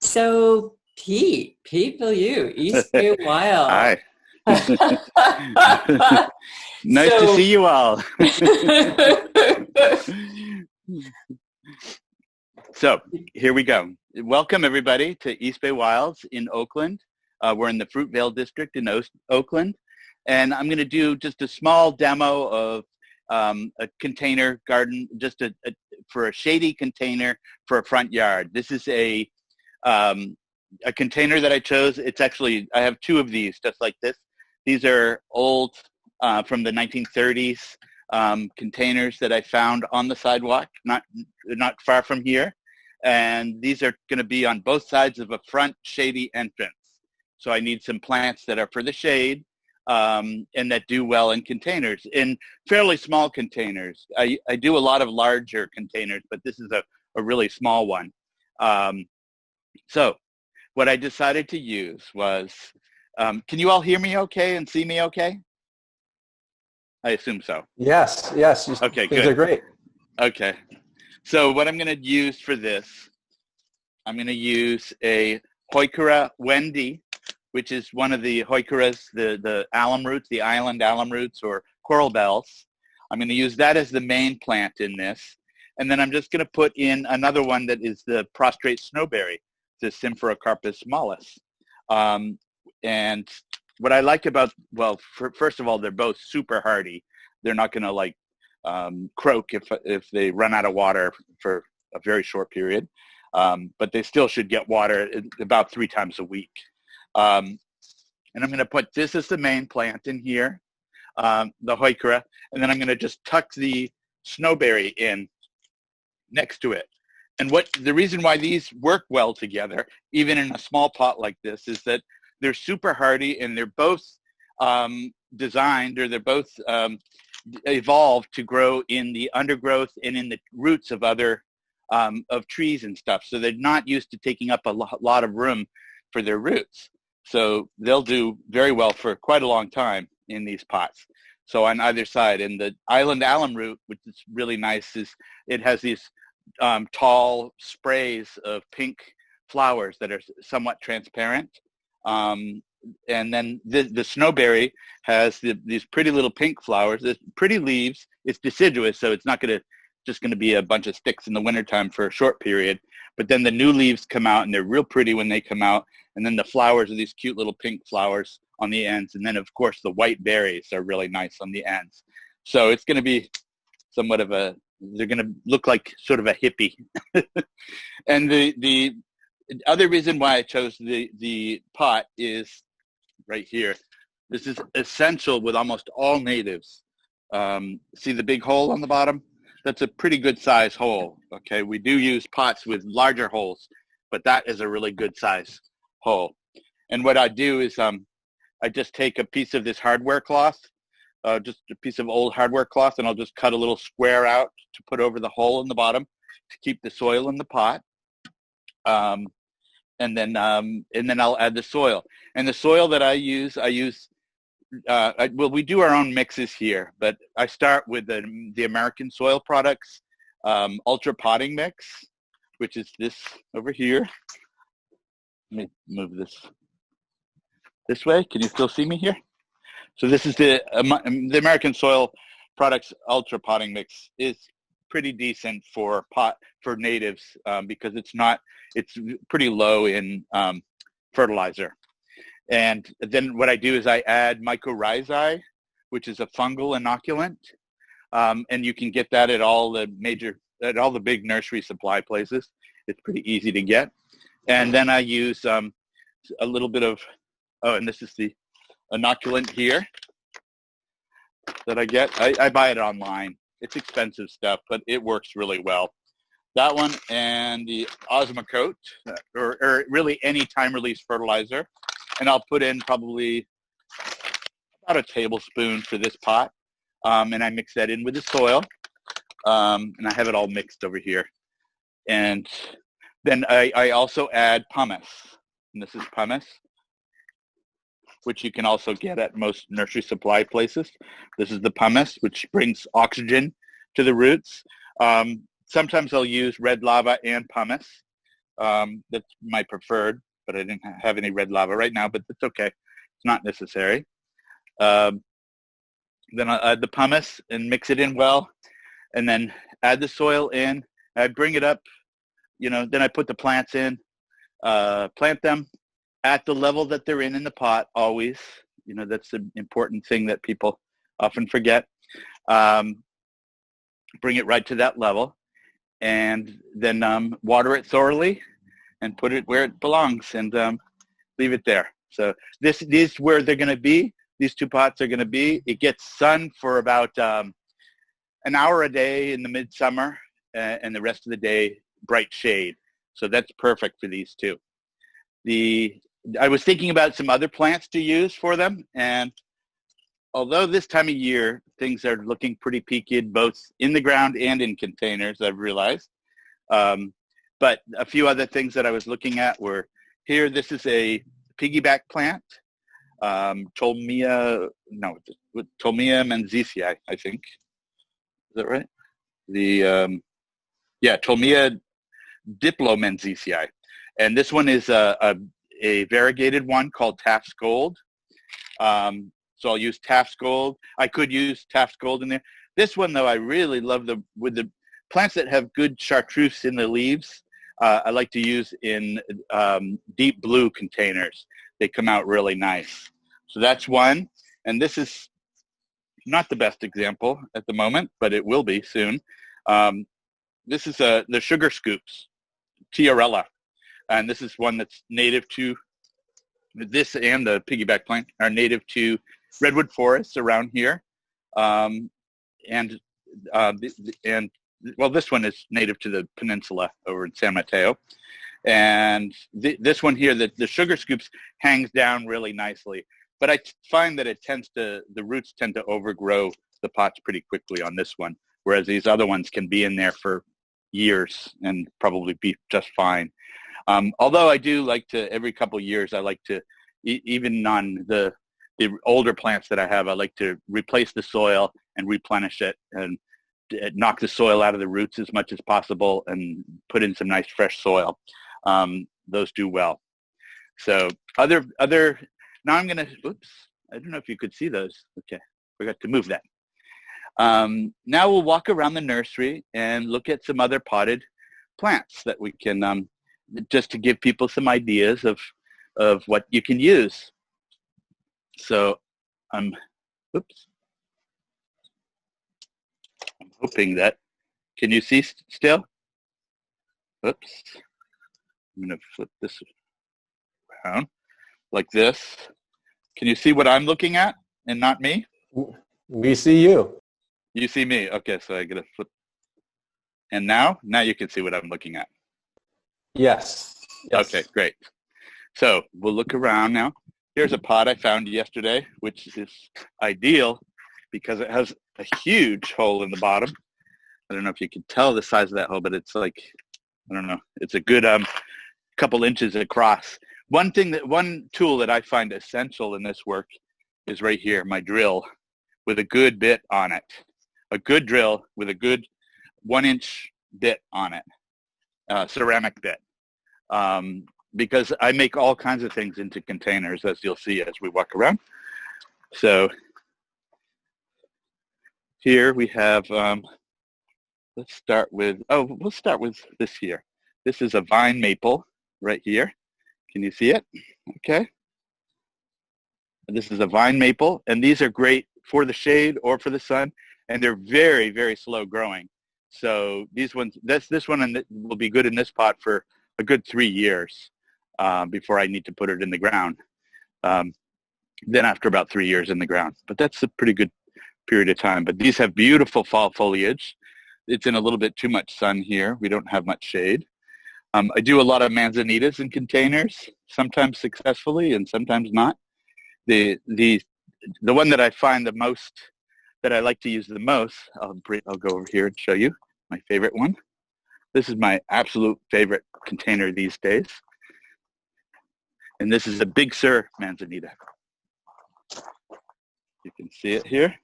So, Pete Veilleux, East Bay Wild. Hi. Nice to see you all. So here we go. Welcome everybody to East Bay Wilds in Oakland. We're in the Fruitvale district in Oakland. And I'm going to do just a small demo of a container garden, just for a shady container for a front yard. This is a container that I chose. It's actually, I have two of these just like this. These are old from the 1930s containers that I found on the sidewalk, not far from here. And these are going to be on both sides of a front shady entrance. So I need some plants that are for the shade and that do well in containers, in fairly small containers. I do a lot of larger containers, but this is a really small one. So what I decided to use was, can you all hear me okay and see me okay? I assume so. Yes. Okay, things good. are great. Okay. So what I'm going to use for this, I'm going to use a Heuchera Wendy, which is one of the Heucheras, the alum roots, the island alum roots or coral bells. I'm going to use that as the main plant in this. And then I'm just going to put in another one that is the prostrate snowberry, the Symphoracarpus mollis. And what I like about, well, first of all, they're both super hardy. They're not going to croak if they run out of water for a very short period. But they still should get water about 3 times a week. And I'm going to put this as the main plant in here, the Heuchera, and then I'm going to just tuck the snowberry in next to it. And the reason why these work well together, even in a small pot like this, is that they're super hardy and they're both designed, or they're both evolved to grow in the undergrowth and in the roots of other of trees and stuff. So they're not used to taking up a lot of room for their roots. So they'll do very well for quite a long time in these pots. So on either side, and the island alum root, which is really nice, is it has these tall sprays of pink flowers that are somewhat transparent. And then the snowberry has these pretty little pink flowers, the pretty leaves. It's deciduous, so it's not just going to be a bunch of sticks in the wintertime for a short period. But then the new leaves come out, and they're real pretty when they come out. And then the flowers are these cute little pink flowers on the ends. And then, of course, the white berries are really nice on the ends. So it's going to be somewhat of they're going to look like sort of a hippie. And the other reason why I chose the pot is right here. This is essential with almost all natives. See the big hole on the bottom? That's a pretty good size hole. Okay, we do use pots with larger holes, but that is a really good size hole. And what I do is I just take a piece of this hardware cloth, just a piece of old hardware cloth, and I'll just cut a little square out to put over the hole in the bottom to keep the soil in the pot. And then I'll add the soil. And the soil that I use, we do our own mixes here, but I start with the American Soil Products Ultra Potting Mix, which is this over here. Let me move this way. Can you still see me here? So this is the American Soil Products Ultra Potting Mix. Is pretty decent for natives because it's pretty low in fertilizer. And then what I do is I add mycorrhizae, which is a fungal inoculant, and you can get that at all the big nursery supply places. It's pretty easy to get. And then I use a little bit of, and this is the inoculant here that I get. I buy it online. It's expensive stuff, but it works really well. That one and the Osmocote, or really any time-release fertilizer. And I'll put in probably about a tablespoon for this pot. And I mix that in with the soil. And I have it all mixed over here. And then I also add pumice. And this is pumice, which you can also get at most nursery supply places. This is the pumice, which brings oxygen to the roots. Sometimes I'll use red lava and pumice. That's my preferred, but I didn't have any red lava right now, but that's okay. It's not necessary. Then I'll add the pumice and mix it in well, and then add the soil in. I bring it up, then I put the plants in, plant them at the level that they're in the pot always. That's the important thing that people often forget. Bring it right to that level, and then water it thoroughly and put it where it belongs, and leave it there. So this is where they're going to be. These two pots are going to be. It gets sun for about an hour a day in the midsummer, and the rest of the day bright shade. So that's perfect for these two. I was thinking about some other plants to use for them, and although this time of year things are looking pretty peaked both in the ground and in containers, I've realized. But a few other things that I was looking at were here. This is a piggyback plant, Tolmia manzanita, I think. Is that right? Tolmia diplomanzanita. And this one is a variegated one called Taft's Gold. So I'll use Taft's Gold. I could use Taft's Gold in there. This one, though, I really love with the plants that have good chartreuse in the leaves. I like to use in deep blue containers. They come out really nice. So that's one. And this is not the best example at the moment, but it will be soon. This is the sugar scoops, Tiarella. And this is one that's native to, this and the piggyback plant are native to redwood forests around here. This one is native to the peninsula over in San Mateo. And this one here, the sugar scoops hangs down really nicely. But I find that the roots tend to overgrow the pots pretty quickly on this one, whereas these other ones can be in there for years and probably be just fine. Although I do like to, every couple of years, I like to, even on the older plants that I have, I like to replace the soil and replenish it and knock the soil out of the roots as much as possible and put in some nice fresh soil. Those do well. So now I'm going to, oops, I don't know if you could see those. Okay, forgot to move that. Now we'll walk around the nursery and look at some other potted plants that we can, just to give people some ideas of what you can use. So oops. I'm hoping that, can you see still? Oops. I'm going to flip this around like this. Can you see what I'm looking at and not me? We see you. You see me. Okay, so I got to flip. And now you can see what I'm looking at. Yes. Okay, great. So we'll look around now. Here's a pot I found yesterday, which is ideal because it has a huge hole in the bottom. I don't know if you can tell the size of that hole, but it's like, I don't know, it's a good couple inches across. One tool that I find essential in this work is right here, my drill with a good bit on it. A good drill with a good 1-inch bit on it, ceramic bit. Because I make all kinds of things into containers, as you'll see as we walk around. So here we have, we'll start with this here. This is a vine maple right here. Can you see it? Okay. This is a vine maple, and these are great for the shade or for the sun, and they're very, very slow growing. So these ones, this one will be good in this pot for a good 3 years before I need to put it in the ground. Then after about 3 years in the ground, but that's a pretty good period of time. But these have beautiful fall foliage. It's in a little bit too much sun here. We don't have much shade. I do a lot of manzanitas in containers, sometimes successfully and sometimes not. The one that I find the most, that I like to use the most, I'll go over here and show you my favorite one. This is my absolute favorite container these days. And this is a Big Sur Manzanita. You can see it here.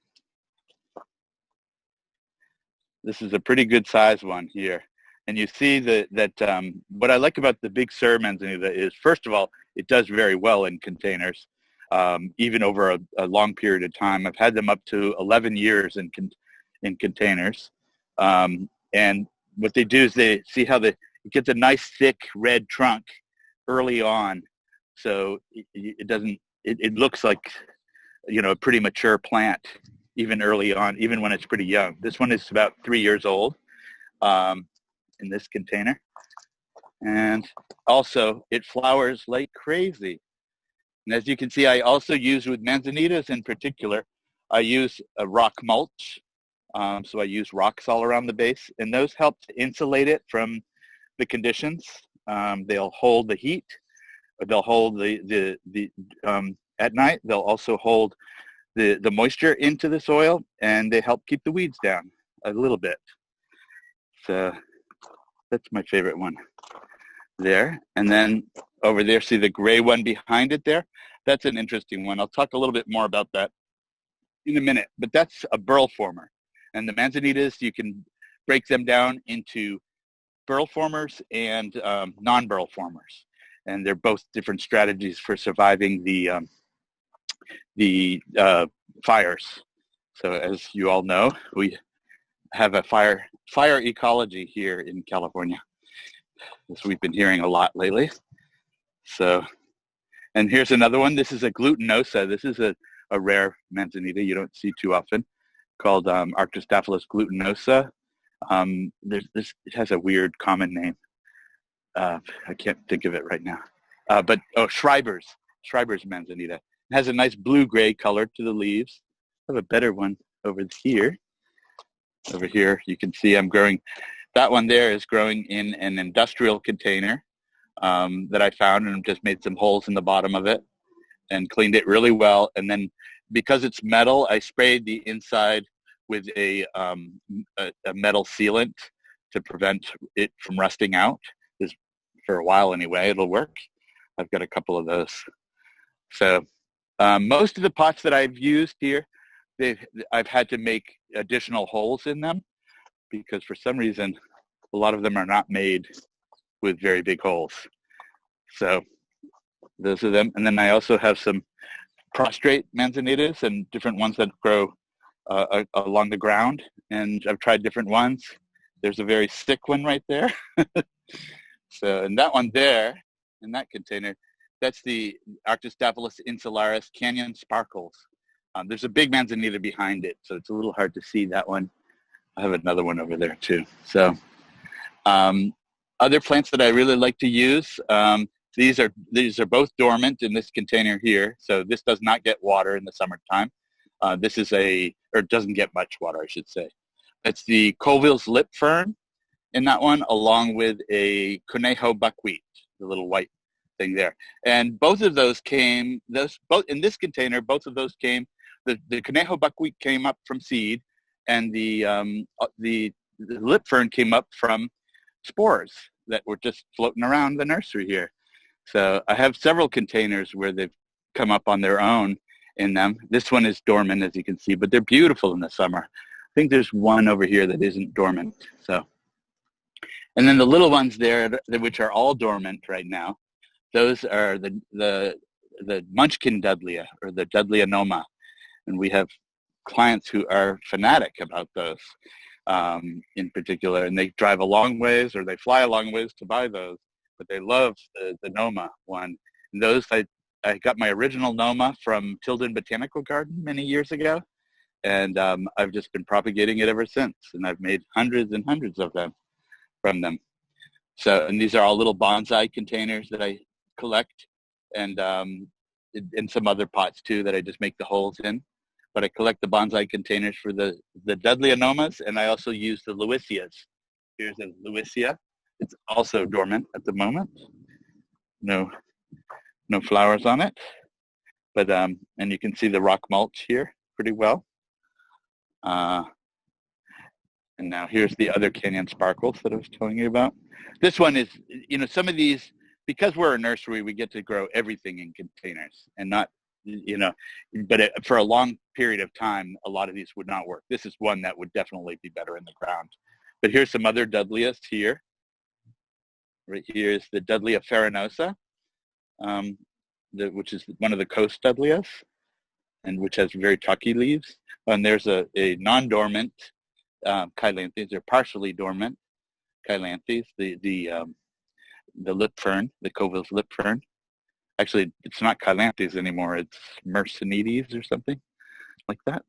This is a pretty good size one here. And you see that what I like about the big Sur Manzanita is, first of all, it does very well in containers, even over a long period of time. I've had them up to 11 years in containers. And what they do is they see how it gets a nice thick red trunk early on. So it looks like, a pretty mature plant, even early on, even when it's pretty young. This one is about 3 years old in this container. And also, it flowers like crazy. And as you can see, I also use, with manzanitas in particular, I use a rock mulch. So I use rocks all around the base, and those help to insulate it from the conditions. They'll hold the heat. They'll hold at night. They'll also hold the moisture into the soil, and they help keep the weeds down a little bit. So that's my favorite one there. And then over there, see the gray one behind it there? That's an interesting one. I'll talk a little bit more about that in a minute, but that's a burl former. And the manzanitas, you can break them down into burl formers and non-burl formers. And they're both different strategies for surviving the fires. So as you all know, we have a fire ecology here in California, as we've been hearing a lot lately. So, and here's another one. This is a glutinosa. This is a rare manzanita you don't see too often, called Arctostaphylous Glutinosa. It has a weird common name. I can't think of it right now. Schreiber's Manzanita. It has a nice blue-gray color to the leaves. I have a better one over here. Over here, you can see I'm growing. That one there is growing in an industrial container that I found, and just made some holes in the bottom of it and cleaned it really well. And then, because it's metal, I sprayed the inside with a metal sealant to prevent it from rusting out. For a while anyway, it'll work. I've got a couple of those. So most of the pots that I've used here, I've had to make additional holes in them, because for some reason, a lot of them are not made with very big holes. So those are them. And then I also have some prostrate manzanitas and different ones that grow along the ground. And I've tried different ones. There's a very sick one right there. So, and that one there, in that container, that's the Arctostaphylus insularis Canyon Sparkles. There's a big manzanita behind it, so it's a little hard to see that one. I have another one over there too. So, other plants that I really like to use, these are both dormant in this container here. So this does not get water in the summertime. This is or doesn't get much water, I should say. It's the Colville's lip fern in that one, along with a conejo buckwheat, the little white thing there. And both of those came, both in this container, both of those came, the conejo buckwheat came up from seed, and the lip fern came up from spores that were just floating around the nursery here. So I have several containers where they've come up on their own in them. This one is dormant, as you can see, but they're beautiful in the summer. I think there's one over here that isn't dormant. So, and then the little ones there, which are all dormant right now, those are the Munchkin Dudleya, or the Dudleyanoma. And we have clients who are fanatic about those in particular, and they drive a long ways or they fly a long ways to buy those, but they love the Noma one. And those, I got my original Noma from Tilden Botanical Garden many years ago, and I've just been propagating it ever since, and I've made hundreds and hundreds of them from them. So, and these are all little bonsai containers that I collect, and some other pots too that I just make the holes in. But I collect the bonsai containers for the Dudleyanomas, and I also use the Lewisias. Here's a Lewisia. It's also dormant at the moment. No flowers on it. But and you can see the rock mulch here pretty well. And now here's the other Canyon Sparkles that I was telling you about. This one is, some of these, because we're a nursery, we get to grow everything in containers and not, but for a long period of time, a lot of these would not work. This is one that would definitely be better in the ground. But here's some other Dudleyas here right here is the Dudleya farinosa, which is one of the coast Dudleyas, and which has very chalky leaves. And there's a non-dormant Chilanthus, or partially dormant Chilanthus, the lip fern, the Coville's lip fern. Actually, it's not Chilanthus anymore. It's Mercenides or something like that.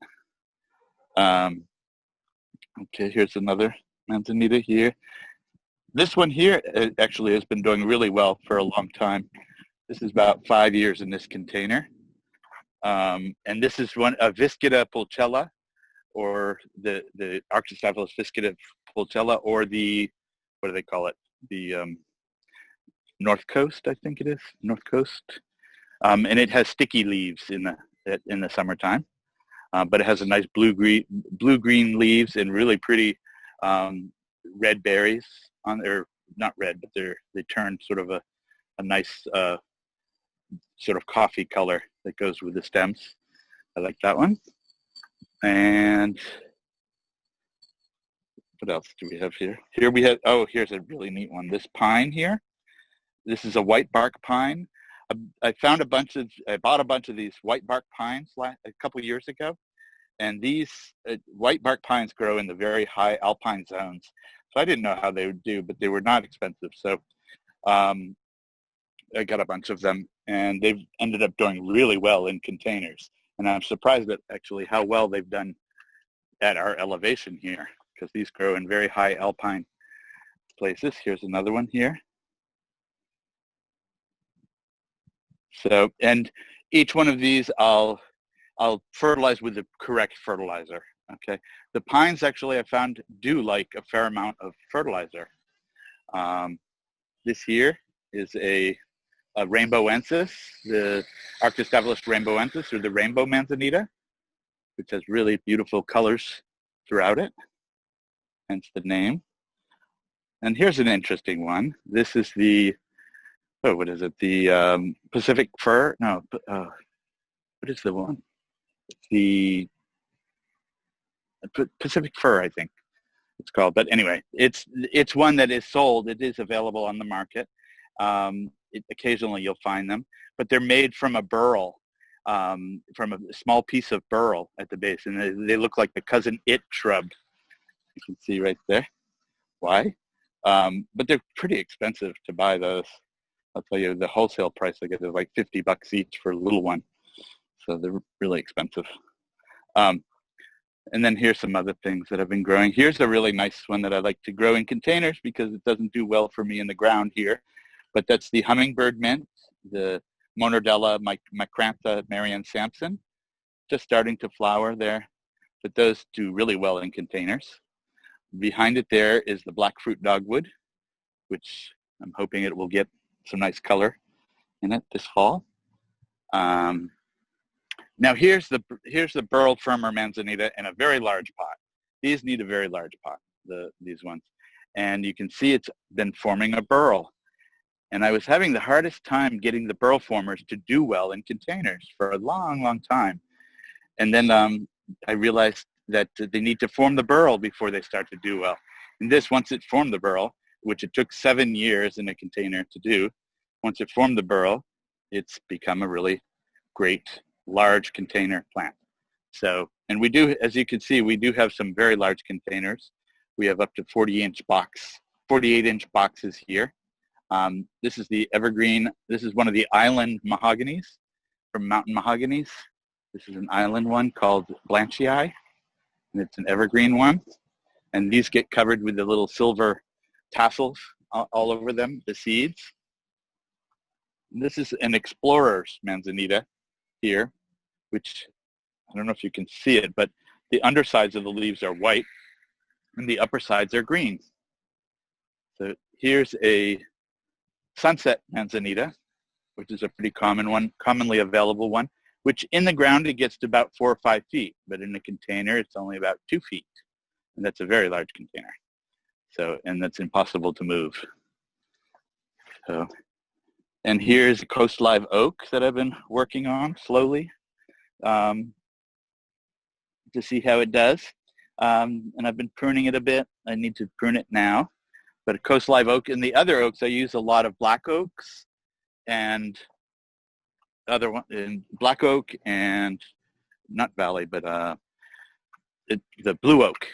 Okay, here's another Manzanita here. This one here actually has been doing really well for a long time. This is about 5 years in this container. And this is one, a Viscada Pochella, or the Arctostaphylous Viscada Pochella, or the, what do they call it? The North Coast, I think it is, North Coast. And it has sticky leaves in the summertime. But it has a nice blue-green leaves and really pretty red berries on there. Not red, but they turn sort of a nice sort of coffee color that goes with the stems. I like that one. And what else do we have here? Here we have, oh, here's a really neat one. This pine here. This is a white bark pine. I bought a bunch of these white bark pines a couple years ago. And these white bark pines grow in the very high alpine zones. So I didn't know how they would do, but they were not expensive. So I got a bunch of them, and they've ended up doing really well in containers. And I'm surprised at actually how well they've done at our elevation here, because these grow in very high alpine places. Here's another one here. So, and each one of these I'll fertilize with the correct fertilizer, okay? The pines actually I found do like a fair amount of fertilizer. This here is a rainbowensis, the Arctostaphylous rainbowensis, or the rainbow manzanita, which has really beautiful colors throughout it, hence the name. And here's an interesting one. This is the, oh, what is it? The Pacific fir, no, what is the one? The Pacific fir, I think it's called. But anyway, it's one that is sold. It is available on the market. Occasionally you'll find them, but they're made from a burl, from a small piece of burl at the base, and they look like the cousin it shrub. You can see right there. Why? But they're pretty expensive to buy those. I'll tell you, the wholesale price I get is like $50 each for a little one. So they're really expensive. And then here's some other things that I've been growing. Here's a really nice one that I like to grow in containers because it doesn't do well for me in the ground here. But that's the Hummingbird Mint, the Monardella Micrantha Marianne Sampson, just starting to flower there. But those do really well in containers. Behind it there is the Black Fruit Dogwood, which I'm hoping it will get some nice color in it this fall. Now here's the burl firmer manzanita in a very large pot. These need a very large pot, these ones. And you can see it's been forming a burl. And I was having the hardest time getting the burl formers to do well in containers for a long, long time. And then I realized that they need to form the burl before they start to do well. And this, once it formed the burl, which it took 7 years in a container to do, once it formed the burl, it's become a really great large container plant. So, and we do, as you can see, we do have some very large containers. We have up to 48-inch boxes here. This is the evergreen. This is one of the island mahoganies from Mountain Mahoganies. This is an island one called Blanchii, and it's an evergreen one. And these get covered with the little silver tassels all over them, the seeds. And this is an explorer's manzanita here, which I don't know if you can see it, but the undersides of the leaves are white and the upper sides are green. So here's a sunset manzanita, which is a pretty common one, commonly available one, which in the ground it gets to about 4 or 5 feet, but in a container it's only about 2 feet. And that's a very large container. So, and that's impossible to move. So, and here's a coast live oak that I've been working on slowly to see how it does. And I've been pruning it a bit. I need to prune it now. but a coast live oak. And the other oaks, I use a lot of black oaks and black oak and not valley, but the blue oak,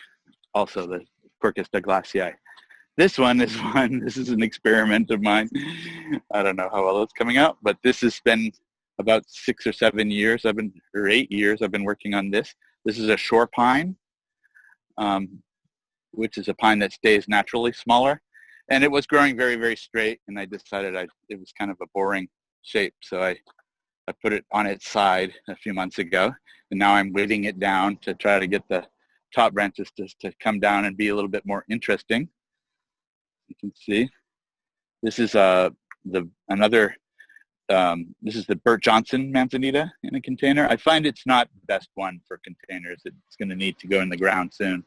also the Quercus douglasii. This is an experiment of mine. I don't know how well it's coming out, but this has been about 6 or 7 years. 8 years I've been working on this. This is a shore pine, which is a pine that stays naturally smaller. And it was growing very, very straight, and I decided it was kind of a boring shape. So I put it on its side a few months ago, and now I'm weighting it down to try to get the top branches to come down and be a little bit more interesting. You can see this is this is the Bert Johnson Manzanita in a container. I find it's not the best one for containers. It's going to need to go in the ground soon.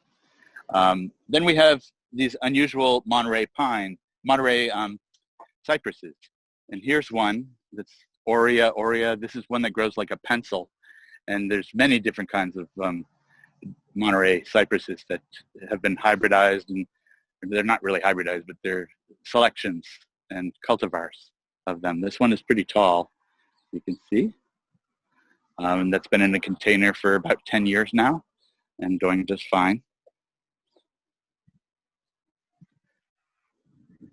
Then we have these unusual Monterey cypresses. And here's one that's Aurea. This is one that grows like a pencil. And there's many different kinds of Monterey cypresses that have been hybridized, and they're not really hybridized, but they're selections and cultivars of them. This one is pretty tall, you can see. And that's been in a container for about 10 years now and doing just fine.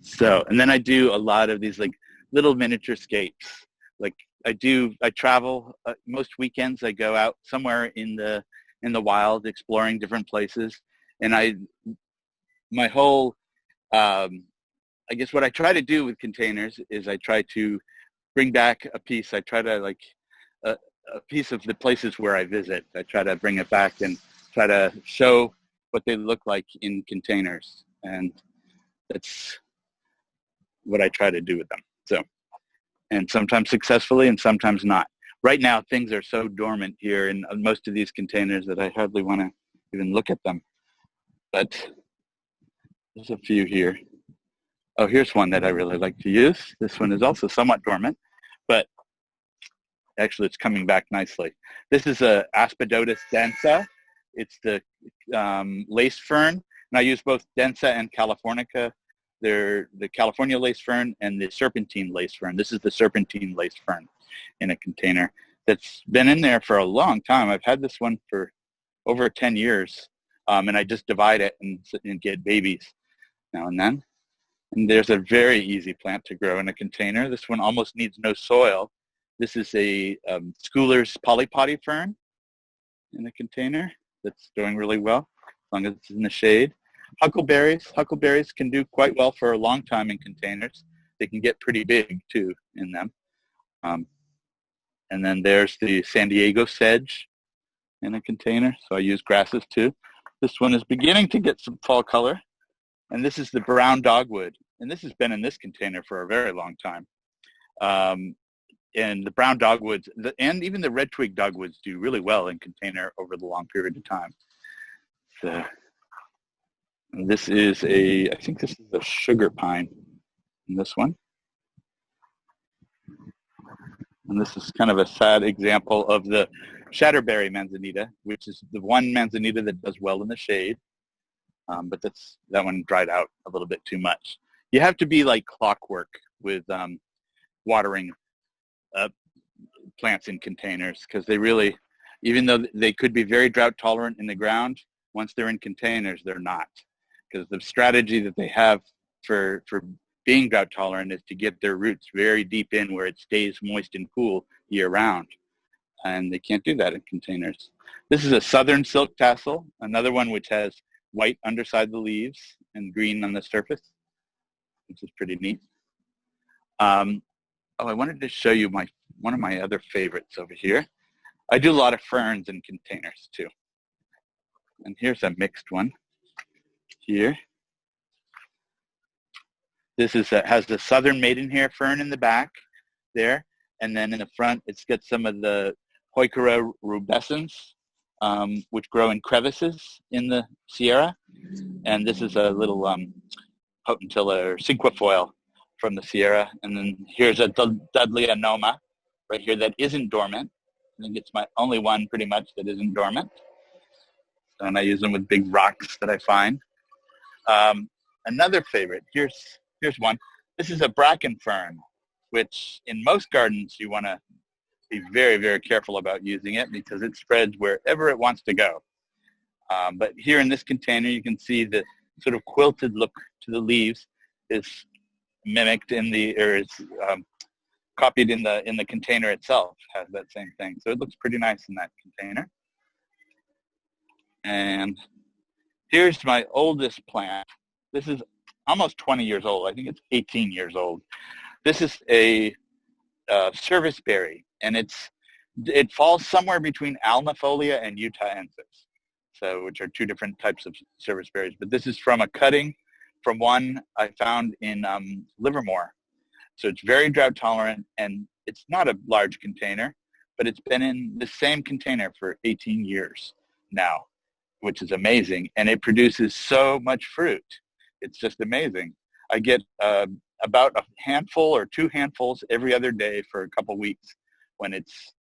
So, and then I do a lot of these like little miniature scapes. Like I travel, most weekends I go out somewhere in the wild exploring different places. And my whole, I guess what I try to do with containers is I try to bring back a piece. I try to like a piece of the places where I visit. I try to bring it back and try to show what they look like in containers. And that's what I try to do with them. So, and sometimes successfully and sometimes not. Right now, things are so dormant here in most of these containers that I hardly want to even look at them. But there's a few here. Oh, here's one that I really like to use. This one is also somewhat dormant, but actually it's coming back nicely. This is a Aspidotus densa. It's the lace fern, and I use both densa and californica. They're the California lace fern and the serpentine lace fern. This is the serpentine lace fern in a container that's been in there for a long time. I've had this one for over 10 years, and I just divide it and get babies now and then. And there's a very easy plant to grow in a container. This one almost needs no soil. This is a Schooler's polypody fern in a container that's doing really well as long as it's in the shade. Huckleberries can do quite well for a long time in containers. They can get pretty big too in them. And then there's the San Diego sedge in a container. So I use grasses too. This one is beginning to get some fall color. And this is the brown dogwood. And this has been in this container for a very long time. And the brown dogwoods and even the red twig dogwoods do really well in container over the long period of time. So this is I think this is a sugar pine in this one. And this is kind of a sad example of the Shatterberry Manzanita, which is the one Manzanita that does well in the shade. But that one dried out a little bit too much. You have to be like clockwork with watering plants in containers, because they really, even though they could be very drought tolerant in the ground, once they're in containers, they're not. Because the strategy that they have for being drought tolerant is to get their roots very deep in where it stays moist and cool year round. And they can't do that in containers. This is a southern silk tassel, another one which has white underside the leaves and green on the surface, which is pretty neat. I wanted to show you one of my other favorites over here. I do a lot of ferns in containers too. And here's a mixed one here. This has the southern maidenhair fern in the back there, and then in the front it's got some of the Heuchera rubescens, which grow in crevices in the Sierra. And this is a little potentilla or cinquefoil from the Sierra. And then here's a Dudley anoma right here that isn't dormant. I think it's my only one pretty much that isn't dormant. And I use them with big rocks that I find. another favorite. Here's one. This is a Bracken Fern, which in most gardens you want to be very, very careful about using it because it spreads wherever it wants to go. But here in this container, you can see the sort of quilted look to the leaves is mimicked copied in the container itself, has that same thing. So it looks pretty nice in that container. And here's my oldest plant. This is almost 20 years old. I think it's 18 years old. This is a serviceberry, and it falls somewhere between alnifolia and Utahensis, which are two different types of serviceberries. But this is from a cutting from one I found in Livermore. So it's very drought tolerant, and it's not a large container, but it's been in the same container for 18 years now, which is amazing. And it produces so much fruit. It's just amazing. I get about a handful or 2 handfuls every other day for a couple weeks when it's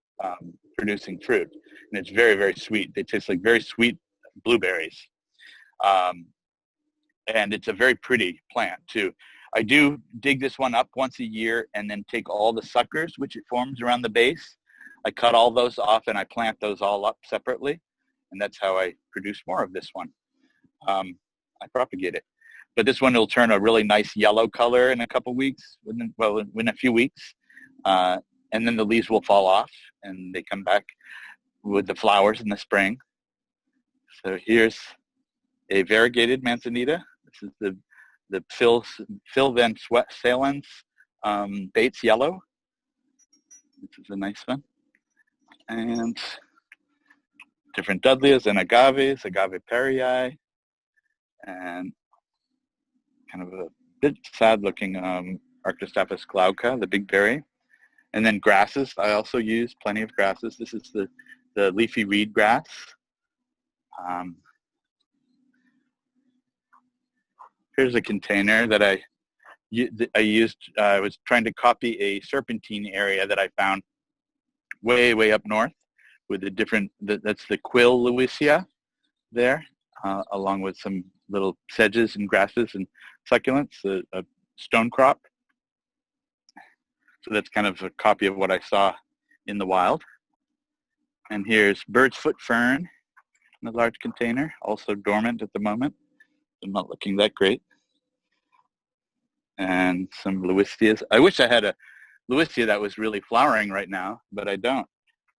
producing fruit. And it's very, very sweet. They taste like very sweet blueberries. And it's a very pretty plant too. I do dig this one up once a year and then take all the suckers which it forms around the base. I cut all those off and I plant those all up separately. And that's how I produce more of this one. I propagate it. But this one will turn a really nice yellow color in a couple weeks, in a few weeks. And then the leaves will fall off and they come back with the flowers in the spring. So here's a variegated manzanita. This is the Phil Van Salens Bates Yellow. This is a nice one. And different Dudleys and agaves, agave perii, and kind of a bit sad-looking Arctostaphylous Glutinosa, the big berry. And then grasses. I also use plenty of grasses. This is the leafy reed grass. Here's a container that I used. I was trying to copy a serpentine area that I found way up north with the different, that's the quill Lewisia there, along with some little sedges and grasses and succulents, a stone crop. So that's kind of a copy of what I saw in the wild. And here's bird's foot fern in a large container, also dormant at the moment. I'm not looking that great. And some Lewisias. I wish I had a Lewisia that was really flowering right now, but I don't.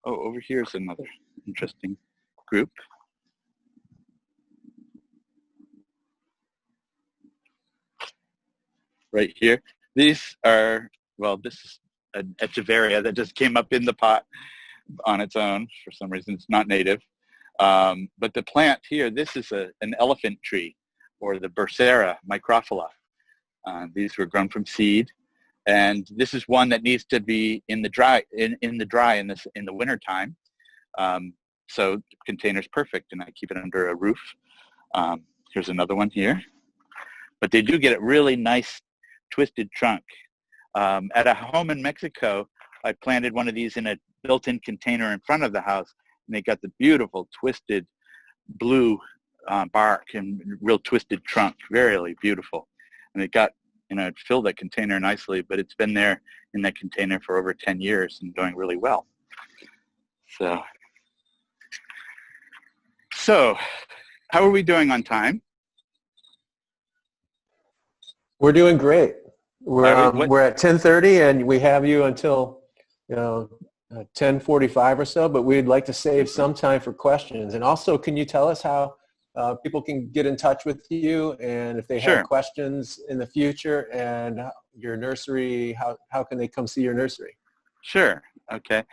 Oh, over here's another interesting group. Right here. These are, this is an echeveria that just came up in the pot on its own. For some reason, it's not native. But the plant here, this is an elephant tree, or the Bursera microphylla. These were grown from seed. And this is one that needs to be in the dry in the winter time. So the container's perfect, and I keep it under a roof. Here's another one here. But they do get a really nice twisted trunk. At a home in Mexico, I planted one of these in a built-in container in front of the house, and they got the beautiful twisted blue bark and real twisted trunk, very beautiful. And it got, it filled that container nicely, but it's been there in that container for over 10 years and doing really well. So how are we doing on time? We're doing great. We're at 10:30, and we have you until 10:45 or so. But we'd like to save some time for questions. And also, can you tell us how people can get in touch with you, and if they have questions in the future, and your nursery, how can they come see your nursery? Sure. Okay.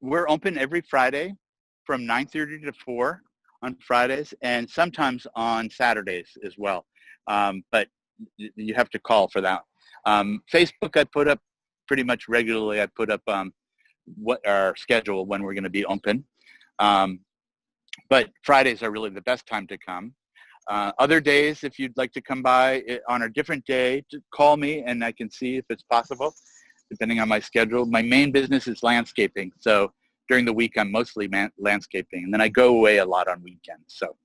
We're open every Friday from 9:30 to 4 on Fridays, and sometimes on Saturdays as well. But you have to call for that. Facebook, I put up pretty much regularly. I put up what our schedule, when we're going to be open. But Fridays are really the best time to come. Other days, if you'd like to come by on a different day, just call me and I can see if it's possible, depending on my schedule. My main business is landscaping. So during the week, I'm mostly landscaping. And then I go away a lot on weekends. So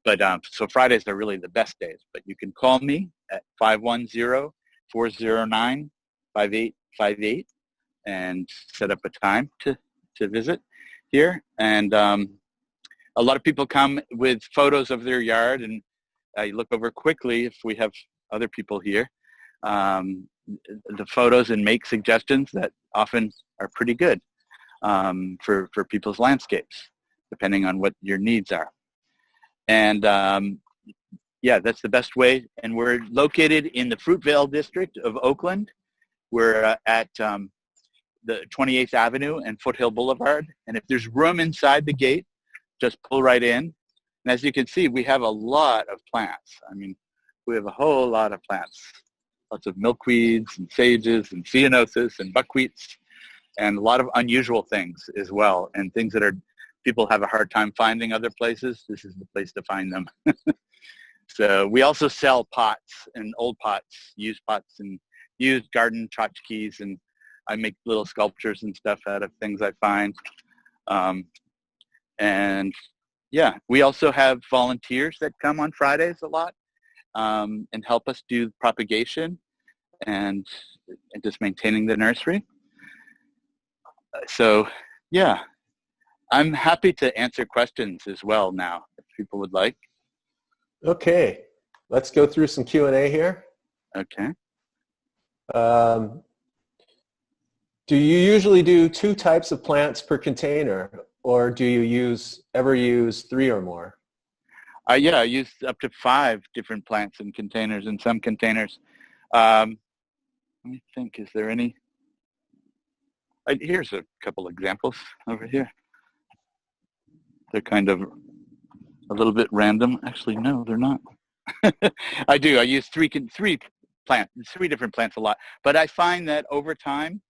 But so Fridays are really the best days. But you can call me at 510-409-5858 and set up a time to visit here. And a lot of people come with photos of their yard, and I look over quickly if we have other people here, the photos, and make suggestions that often are pretty good for people's landscapes, depending on what your needs are. And yeah, that's the best way. And we're located in the Fruitvale district of Oakland. We're at the 28th Avenue and Foothill Boulevard. And if there's room inside the gate, just pull right in. And as you can see, we have a lot of plants. I mean, we have a whole lot of plants. Lots of milkweeds and sages and ceanothus and buckwheats, and a lot of unusual things as well, and things that people have a hard time finding other places. This is the place to find them. So we also sell pots and old pots, used pots and used garden tchotchkes, and I make little sculptures and stuff out of things I find. And yeah, we also have volunteers that come on Fridays a lot and help us do propagation and just maintaining the nursery. So yeah, I'm happy to answer questions as well now, if people would like. Okay, let's go through some Q&A here. Okay. Do you usually do 2 types of plants per container, or do you ever use 3 or more? Yeah, I use up to 5 different plants in containers, in some containers. Let me think, is there any? Here's a couple examples over here. They're kind of a little bit random. Actually, no, they're not. I use 3 different plants a lot. But I find that over time,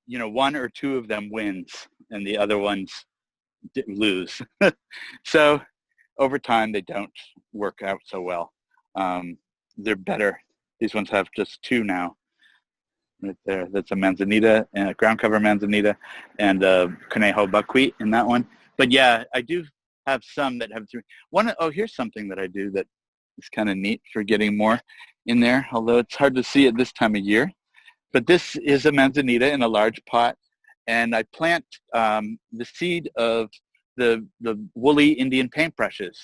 1 or 2 of them wins and the other ones lose. So over time, they don't work out so well. They're better. These ones have just 2 now. Right there, that's a manzanita, and a ground cover manzanita, and a conejo buckwheat in that one. But yeah, I do have some that have 3. Here's something that I do that is kind of neat for getting more in there, although it's hard to see at this time of year. But this is a manzanita in a large pot, and I plant the seed of the woolly Indian paintbrushes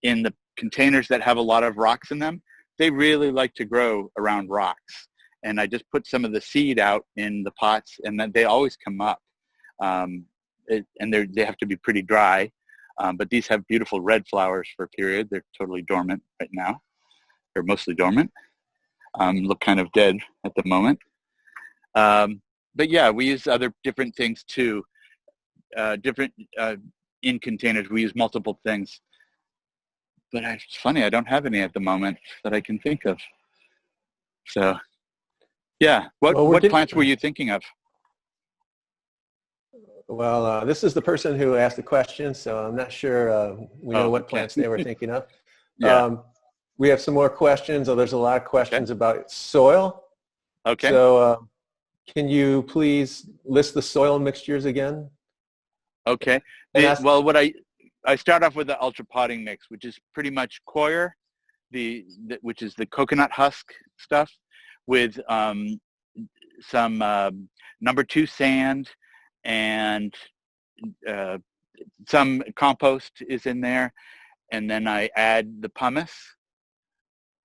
in the containers that have a lot of rocks in them. They really like to grow around rocks. And I just put some of the seed out in the pots, and then they always come up. And they have to be pretty dry. But these have beautiful red flowers for a period. They're totally dormant right now. They're mostly dormant. Look kind of dead at the moment. But yeah, we use other different things too. In containers, we use multiple things. But it's funny, I don't have any at the moment that I can think of. So yeah, what plants were you thinking of? Well, this is the person who asked the question, so I'm not sure we know what plants they were thinking of. Yeah. We have some more questions. There's a lot of questions about soil. Okay. So can you please list the soil mixtures again? Okay. Well, I start off with the ultra potting mix, which is pretty much coir, which is the coconut husk stuff, with some number 2 sand, and some compost is in there, and then I add the pumice.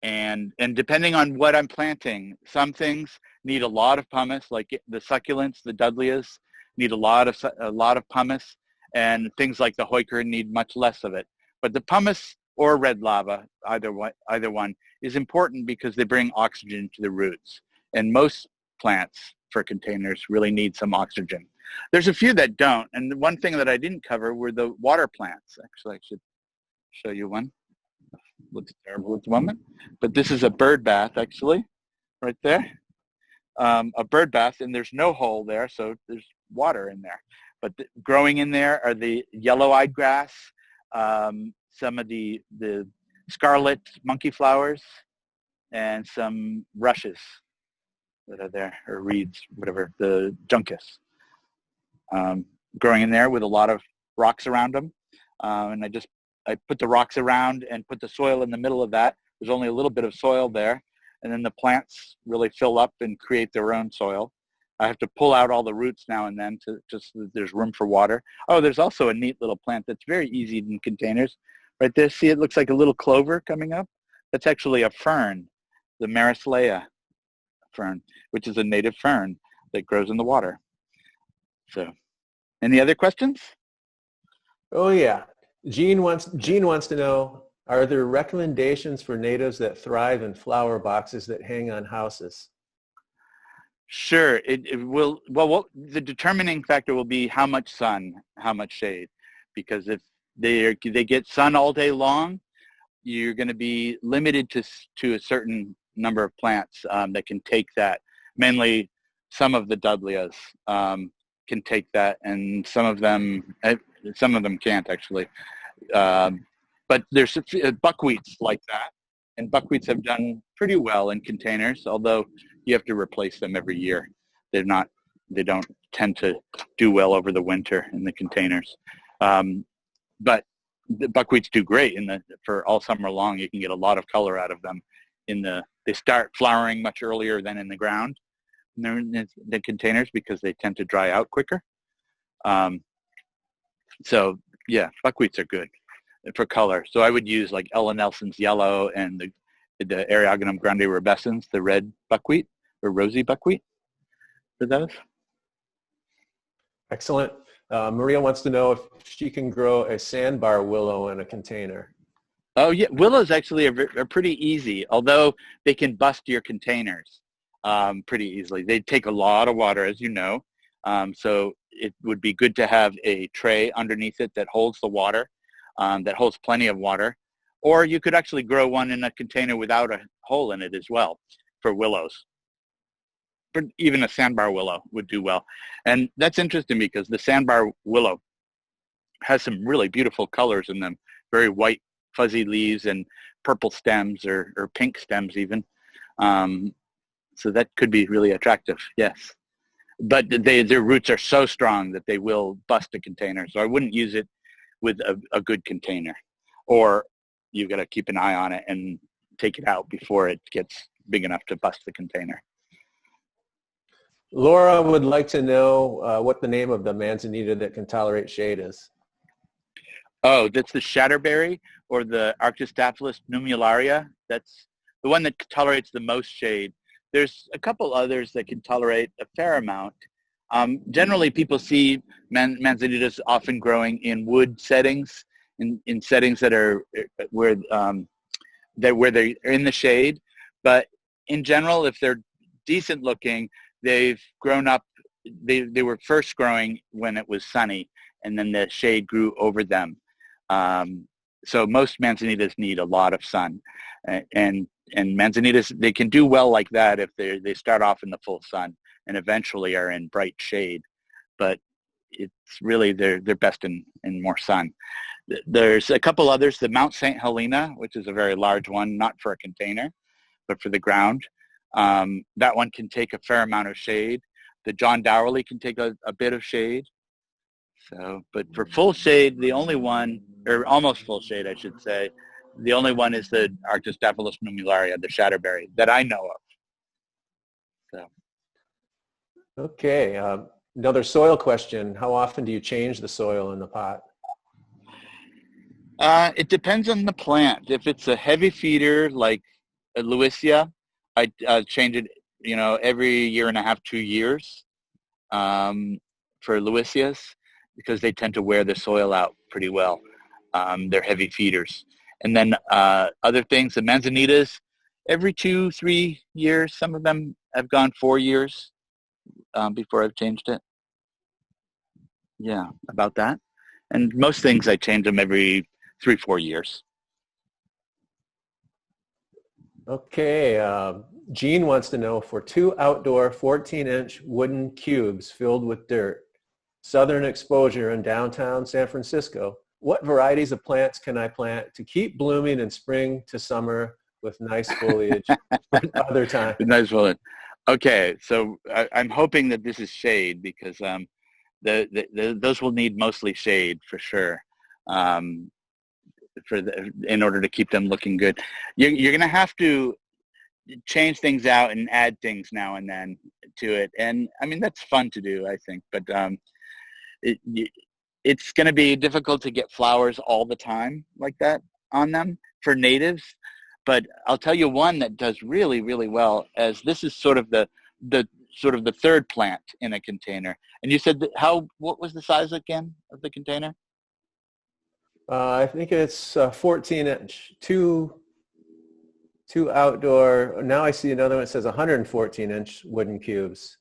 And depending on what I'm planting, some things need a lot of pumice, like the succulents, the dudleas need a lot of pumice, and things like the heuchera need much less of it. But the pumice or red lava, either one, is important because they bring oxygen to the roots. And most plants for containers really need some oxygen. There's a few that don't. And the one thing that I didn't cover were the water plants. Actually, I should show you one. Looks terrible at the moment. But this is a bird bath, actually, right there. A bird bath, and there's no hole there, so there's water in there. But growing in there are the yellow-eyed grass, some of the scarlet monkey flowers, and some rushes that are there, or reeds, whatever, the juncus. Growing in there with a lot of rocks around them. And I just I put the rocks around and put the soil in the middle of that. There's only a little bit of soil there. And then the plants really fill up and create their own soil. I have to pull out all the roots now and then to just so that there's room for water. Oh, there's also a neat little plant that's very easy in containers. Right there, see, it looks like a little clover coming up. That's actually a fern, the Marislea fern, which is a native fern that grows in the water. So, any other questions? Oh yeah, Gene wants to know, are there recommendations for natives that thrive in flower boxes that hang on houses? Sure, it will. Well, the determining factor will be how much sun, how much shade, because if they get sun all day long, you're going to be limited to a certain number of plants that can take that. Mainly, some of the Dudleas can take that, and some of them can't actually. But there's buckwheats like that, and buckwheats have done pretty well in containers, although you have to replace them every year. They don't tend to do well over the winter in the containers. But the buckwheats do great for all summer long. You can get a lot of color out of them. They start flowering much earlier than in the ground in the containers because they tend to dry out quicker. So yeah, buckwheats are good for color. So I would use like Ella Nelson's yellow and the Eriogonum grande rubescens, the red buckwheat or rosy buckwheat for those. Excellent. Maria wants to know if she can grow a sandbar willow in a container. Oh yeah, willows actually are pretty easy, although they can bust your containers pretty easily. They take a lot of water, as you know. So it would be good to have a tray underneath it that holds the water, that holds plenty of water. Or you could actually grow one in a container without a hole in it as well for willows. But even a sandbar willow would do well. And that's interesting because the sandbar willow has some really beautiful colors in them, very white, fuzzy leaves and purple stems or pink stems even. So that could be really attractive, yes. But their roots are so strong that they will bust a container. So I wouldn't use it with a good container. Or you've got to keep an eye on it and take it out before it gets big enough to bust the container. Laura would like to know what the name of the manzanita that can tolerate shade is. Oh, that's the Shatterberry or the Arctostaphylous Glutinosa. That's the one that tolerates the most shade. There's a couple others that can tolerate a fair amount. Generally, people see manzanitas often growing in wood settings, in settings that are where they're in the shade. But in general, if they're decent looking, they've grown up. They were first growing when it was sunny, and then the shade grew over them. So most manzanitas need a lot of sun, and manzanitas, they can do well like that if they start off in the full sun and eventually are in bright shade. But it's really they're best in more sun. There's a couple others, the Mount St. Helena, which is a very large one, not for a container, but for the ground. That one can take a fair amount of shade. The John Dowerly can take a bit of shade. So, but for full shade, the only one, or almost full shade, I should say, the only one is the Arctostaphylous Glutinosa, the Shatterberry, that I know of. So. Okay. Another soil question. How often do you change the soil in the pot? It depends on the plant. If it's a heavy feeder like a Lewisia, I change it, every year and a half, 2 years for Lewisias, because they tend to wear the soil out pretty well. They're heavy feeders. And then other things, the manzanitas, every 2-3 years. Some of them have gone 4 years before I've changed it. Yeah, about that. And most things I change them every 3-4 years. Okay. Gene wants to know, for 2 outdoor 14-inch wooden cubes filled with dirt, southern exposure in downtown San Francisco, what varieties of plants can I plant to keep blooming in spring to summer with nice foliage for other time? Nice foliage. Okay, so I'm hoping that this is shade, because those will need mostly shade for sure. in order to keep them looking good. You're going to have to change things out and add things now and then to it. And I mean, that's fun to do, I think, but it's going to be difficult to get flowers all the time like that on them for natives. But I'll tell you one that does really, really well, as this is sort of the third plant in a container. And you said what was the size again of the container? I think it's 14-inch, two outdoor. Now I see another one that says 114-inch wooden cubes.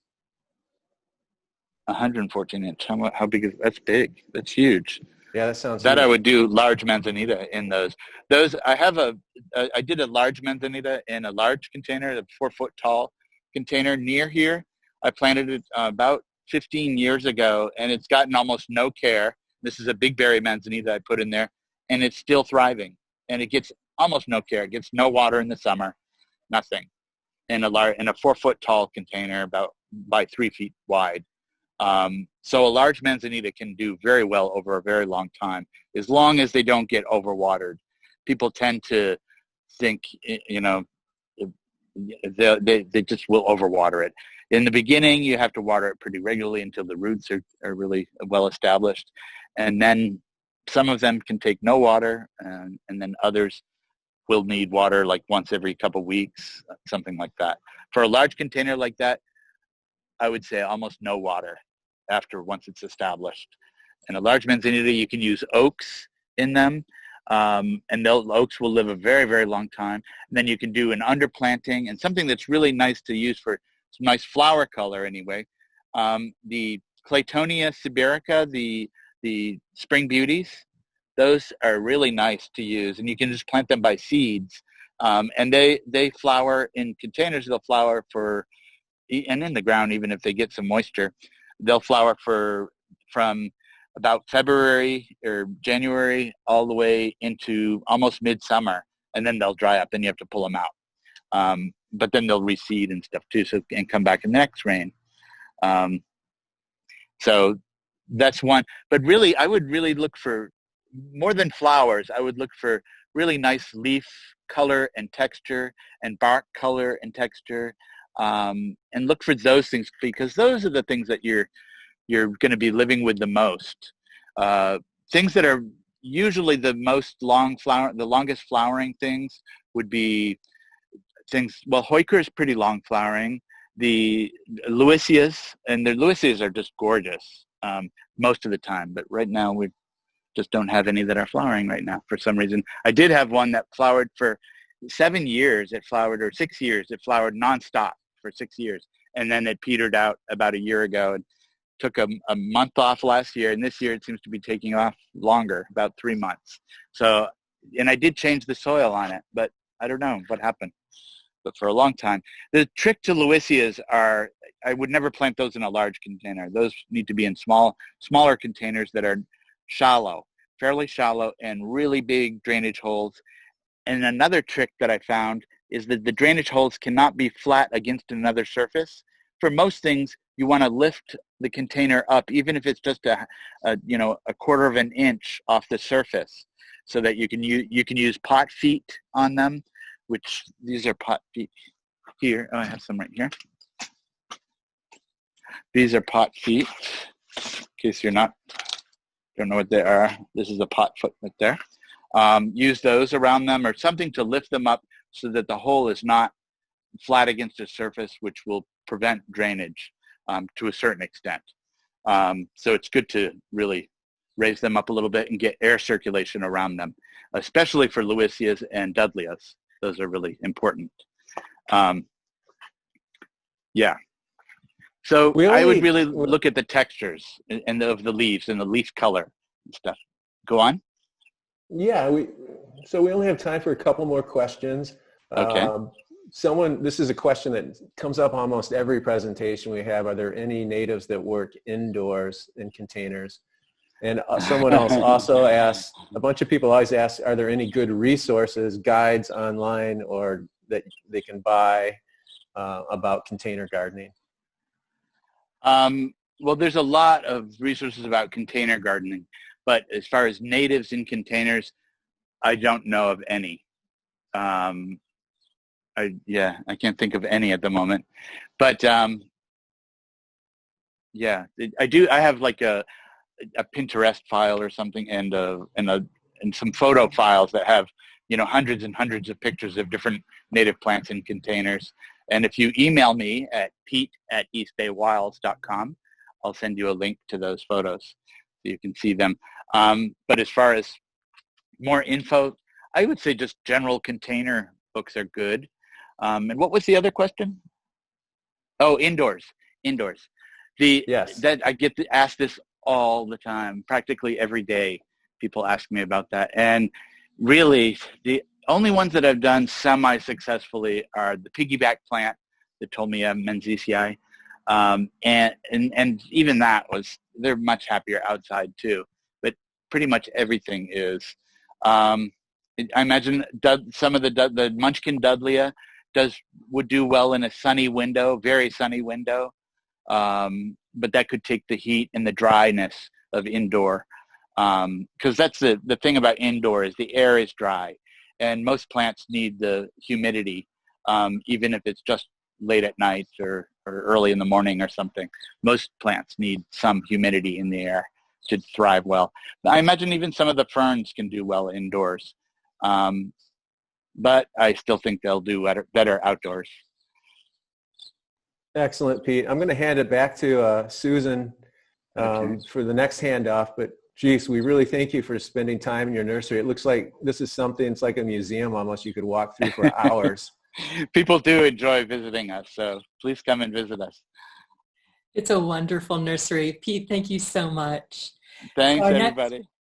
114-inch. How big is that's big? That's huge. Yeah, that sounds that huge. I would do large manzanita in those. I did a large manzanita in a large container, a 4-foot tall container near here. I planted it about 15 years ago, and it's gotten almost no care. This is a big berry manzanita I put in there, and it's still thriving. And it gets almost no care. It gets no water in the summer, nothing. In a 4-foot tall container, about by 3 feet wide. So a large manzanita can do very well over a very long time, as long as they don't get overwatered. People tend to think, they just will overwater it. In the beginning, you have to water it pretty regularly until the roots are really well established. And then some of them can take no water, and then others will need water like once every couple of weeks, something like that. For a large container like that, I would say almost no water once it's established. And a large manzanita, you can use oaks in them, and oaks will live a very, very long time. And then you can do an underplanting, and something that's really nice to use for some nice flower color anyway. The Claytonia siberica, the spring beauties, those are really nice to use, and you can just plant them by seeds. And they flower in containers. They'll flower and in the ground, even if they get some moisture. They'll flower from about February or January all the way into almost midsummer, and then they'll dry up, and you have to pull them out. But then they'll reseed and stuff too, and come back in the next rain. So that's one. But really, I would really look for, more than flowers, I would look for really nice leaf color and texture and bark color and texture. And look for those things, because those are the things that you're going to be living with the most. Things that are usually the longest flowering things would be things. Well, Heuchera is pretty long flowering. The Lewisias, and the Lewisias are just gorgeous most of the time. But right now we just don't have any that are flowering right now for some reason. I did have one that flowered for 7 years. It flowered, or 6 years. It flowered nonstop for 6 years, and then it petered out about a year ago, and took a month off last year, and this year it seems to be taking off longer, about 3 months. So, and I did change the soil on it, but I don't know what happened. But for a long time, the trick to Lewisias are, I would never plant those in a large container. Those need to be in smaller containers that are fairly shallow, and really big drainage holes. And another trick that I found is that the drainage holes cannot be flat against another surface. For most things, you want to lift the container up, even if it's just a 1/4 of an inch off the surface, so that you can use pot feet on them, which these are pot feet here. Oh, I have some right here. These are pot feet, in case don't know what they are. This is a pot foot right there. Use those around them, or something to lift them up so that the hole is not flat against the surface, which will prevent drainage to a certain extent. So it's good to really raise them up a little bit and get air circulation around them, especially for Lewisias and Dudleas. Those are really important. Yeah. So I would really look at the textures and of the leaves and the leaf color and stuff. Go on. Yeah, we only have time for a couple more questions. Okay. This is a question that comes up almost every presentation we have. Are there any natives that work indoors in containers? And someone else also asked, a bunch of people always ask, are there any good resources, guides online, or that they can buy about container gardening? Well, there's a lot of resources about container gardening, but as far as natives in containers, I don't know of any. I can't think of any at the moment, but yeah, I have like a Pinterest file or something, and some photo files that have, hundreds and hundreds of pictures of different native plants in containers. And if you email me at pete@eastbaywilds.com, I'll send you a link to those photos so you can see them. But as far as more info, I would say just general container books are good. And what was the other question? Oh, indoors. Yes. That I get asked this all the time, practically every day. People ask me about that. And really, the only ones that I've done semi-successfully are the piggyback plant, the Tolmia menziesii. And even that they're much happier outside too. But pretty much everything is. I imagine some of the Munchkin Dudleya would do well in a sunny window, very sunny window. But that could take the heat and the dryness of indoor. Because that's the thing about indoor is the air is dry, and most plants need the humidity, even if it's just late at night or early in the morning or something. Most plants need some humidity in the air to thrive well. I imagine even some of the ferns can do well indoors, but I still think they'll do better outdoors. Excellent, Pete. I'm going to hand it back to Susan for the next handoff, but geez, we really thank you for spending time in your nursery. It looks like this is something, it's like a museum almost, you could walk through for hours. People do enjoy visiting us, so please come and visit us. It's a wonderful nursery. Pete, thank you so much. Thanks, everybody.